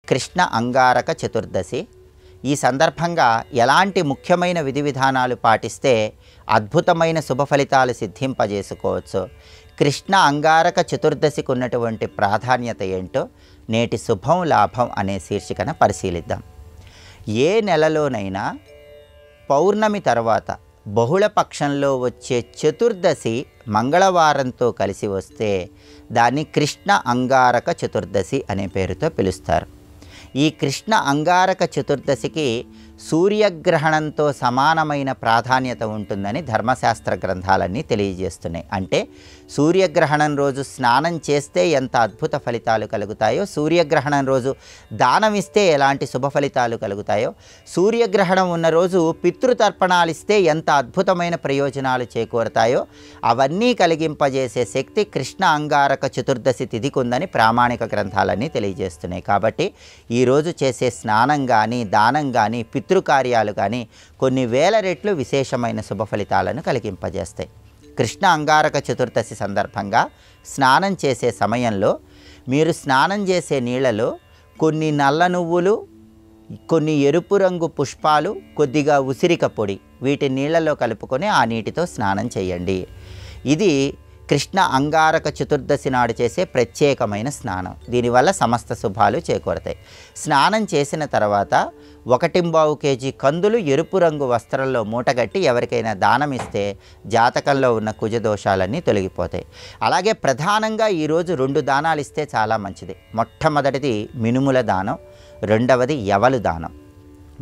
కృష్ణ అంగారక చతుర్దశి. ఈ సందర్భంగా ఎలాంటి ముఖ్యమైన విధి విధానాలు పాటిస్తే అద్భుతమైన శుభ ఫలితాలు సిద్ధింపజేసుకోవచ్చు, కృష్ణ అంగారక చతుర్దశికి ఉన్నటువంటి ప్రాధాన్యత ఏంటో నేటి శుభం లాభం అనే శీర్షికన పరిశీలిద్దాం. ఏ నెలలోనైనా పౌర్ణమి తర్వాత బహుళపక్షంలో వచ్చే చతుర్దశి మంగళవారంతో కలిసి వస్తే దాన్ని కృష్ణ అంగారక చతుర్దశి అనే పేరుతో పిలుస్తారు. ఈ కృష్ణ అంగారక చతుర్దశికి సూర్యగ్రహణంతో సమానమైన ప్రాధాన్యత ఉంటుందని ధర్మశాస్త్ర గ్రంథాలన్నీ తెలియజేస్తున్నాయి. అంటే సూర్యగ్రహణం రోజు స్నానం చేస్తే ఎంత అద్భుత ఫలితాలు కలుగుతాయో, సూర్యగ్రహణం రోజు దానం ఇస్తే ఎలాంటి శుభ ఫలితాలు కలుగుతాయో, సూర్యగ్రహణం ఉన్న రోజు పితృతర్పణాలు ఇస్తే ఎంత అద్భుతమైన ప్రయోజనాలు చేకూరతాయో అవన్నీ కలిగింపజేసే శక్తి కృష్ణ అంగారక చతుర్దశి తిథికి ఉందని ప్రామాణిక గ్రంథాలన్నీ తెలియజేస్తున్నాయి. కాబట్టి ఈరోజు చేసే స్నానం కానీ దానం కానీ పితృకార్యాలు కానీ కొన్ని వేల రెట్లు విశేషమైన శుభ ఫలితాలను కలిగింపజేస్తాయి. కృష్ణ అంగారక చతుర్దశి సందర్భంగా స్నానం చేసే సమయంలో మీరు స్నానం చేసే నీళ్ళలో కొన్ని నల్ల నువ్వులు, కొన్ని ఎరుపు రంగు పుష్పాలు, కొద్దిగా ఉసిరిక పొడి వీటి నీళ్ళలో కలుపుకొని ఆ నీటితో స్నానం చేయండి. ఇది కృష్ణ అంగారక చతుర్దశి నాడు చేసే ప్రత్యేకమైన స్నానం. దీనివల్ల సమస్త శుభాలు చేకూరతాయి. స్నానం చేసిన తర్వాత 1.25 కేజీ కందులు ఎరుపు రంగు వస్త్రంలో మూటగట్టి ఎవరికైనా దానం ఇస్తే జాతకంలో ఉన్న కుజదోషాలన్నీ తొలగిపోతాయి. అలాగే ప్రధానంగా ఈరోజు 2 దానాలు ఇస్తే చాలా మంచిది. మొట్టమొదటిది మినుముల దానం, రెండవది యవలు దానం.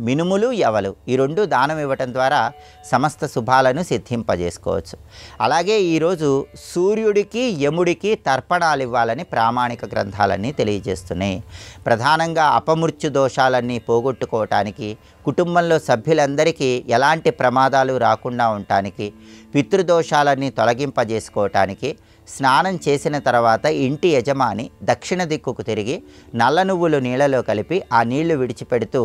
మినుములు యవలు ఈ 2 దానం ఇవ్వటం ద్వారా సమస్త శుభాలను సిద్ధింపజేసుకోవచ్చు. అలాగే ఈరోజు సూర్యుడికి యముడికి తర్పణాలు ఇవ్వాలని ప్రామాణిక గ్రంథాలన్నీ తెలియజేస్తున్నాయి. ప్రధానంగా అపమృత్యు దోషాలన్నీ పోగొట్టుకోవటానికి, కుటుంబంలో సభ్యులందరికీ ఎలాంటి ప్రమాదాలు రాకుండా ఉండటానికి, పితృదోషాలన్నీ తొలగింపజేసుకోవటానికి స్నానం చేసిన తర్వాత ఇంటి యజమాని దక్షిణ దిక్కుకు తిరిగి నల్ల నువ్వులు నీళ్ళలో కలిపి ఆ నీళ్లు విడిచిపెడుతూ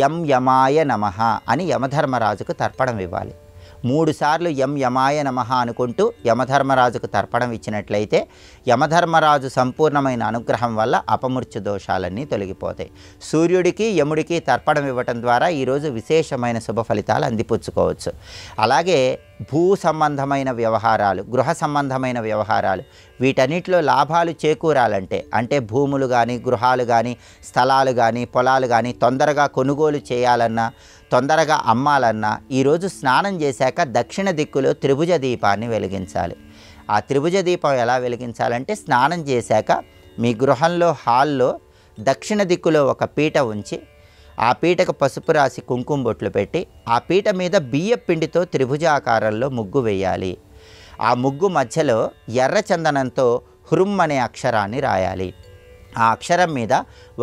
యం యమాయ నమః అని యమధర్మరాజుకు తర్పణం ఇవ్వాలి. 3 సార్లు యం యమాయ నమః అనుకుంటూ యమధర్మరాజుకు తర్పణం ఇచ్చినట్లయితే యమధర్మరాజు సంపూర్ణమైన అనుగ్రహం వల్ల అపమృత్యు దోషాలన్నీ తొలగిపోతాయి. సూర్యుడికి యముడికి తర్పణం ఇవ్వటం ద్వారా ఈరోజు విశేషమైన శుభ ఫలితాలు అందిపుచ్చుకోవచ్చు. అలాగే భూ సంబంధమైన వ్యవహారాలు, గృహ సంబంధమైన వ్యవహారాలు వీటన్నిటిలో లాభాలు చేకూరాలంటే, అంటే భూములు కానీ గృహాలు కానీ స్థలాలు కానీ పొలాలు కానీ తొందరగా కొనుగోలు చేయాలన్నా, తొందరగా అమ్మాలన్నా ఈరోజు స్నానం చేశాక దక్షిణ దిక్కులో త్రిభుజ దీపాన్ని వెలిగించాలి. ఆ త్రిభుజ దీపం ఎలా వెలిగించాలంటే, స్నానం చేశాక మీ గృహంలో హాల్లో దక్షిణ దిక్కులో ఒక పీట ఉంచి ఆ పీటకు పసుపు రాసి కుంకుమ బొట్లు పెట్టి ఆ పీట మీద బియ్య పిండితో త్రిభుజాకారంలో ముగ్గు వేయాలి. ఆ ముగ్గు మధ్యలో ఎర్ర చందనంతో హృం అనే అక్షరాన్ని రాయాలి. ఆ అక్షరం మీద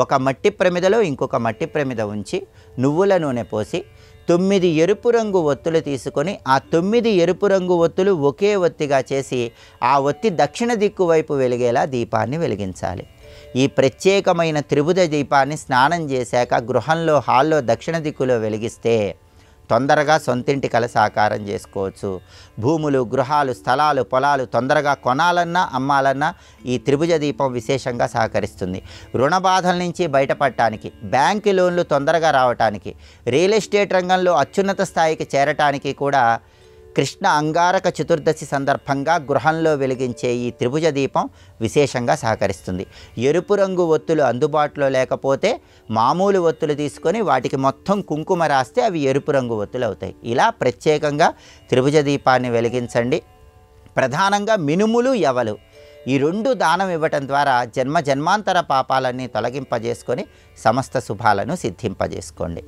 ఒక మట్టి ప్రమిదలో ఇంకొక మట్టి ప్రమిద ఉంచి నువ్వుల నూనె పోసి 9 ఎరుపు రంగు ఒత్తులు తీసుకొని ఆ 9 ఎరుపు రంగు ఒత్తులు ఒకే ఒత్తిగా చేసి ఆ ఒత్తి దక్షిణ దిక్కు వైపు వెలిగేలా దీపాన్ని వెలిగించాలి. ఈ ప్రత్యేకమైన త్రిభుజ దీపాన్ని స్నానం చేశాక గృహంలో హాల్లో దక్షిణ దిక్కులో వెలిగిస్తే తొందరగా సొంతింటి కల సాకారం చేసుకోవచ్చు. భూములు, గృహాలు, స్థలాలు, పొలాలు తొందరగా కొనాలన్నా అమ్మాలన్నా ఈ త్రిభుజ దీపం విశేషంగా సహకరిస్తుంది. రుణ బాధల నుంచి బయటపడటానికి, బ్యాంకు లోన్లు తొందరగా రావటానికి, రియల్ ఎస్టేట్ రంగంలో అత్యున్నత స్థాయికి చేరటానికి కూడా కృష్ణ అంగారక చతుర్దశి సందర్భంగా గృహంలో వెలిగించే ఈ త్రిభుజ దీపం విశేషంగా సహకరిస్తుంది. ఎరుపు రంగు ఒత్తులు అందుబాటులో లేకపోతే మామూలు ఒత్తులు తీసుకొని వాటికి మొత్తం కుంకుమ రాస్తే అవి ఎరుపు రంగు ఒత్తులు అవుతాయి. ఇలా ప్రత్యేకంగా త్రిభుజ దీపాన్ని వెలిగించండి. ప్రధానంగా మినుములు యవలు ఈ 2 దానం ఇవ్వటం ద్వారా జన్మ జన్మాంతర పాపాలన్నీ తొలగింపజేసుకొని సమస్త శుభాలను సిద్ధింపజేసుకోండి.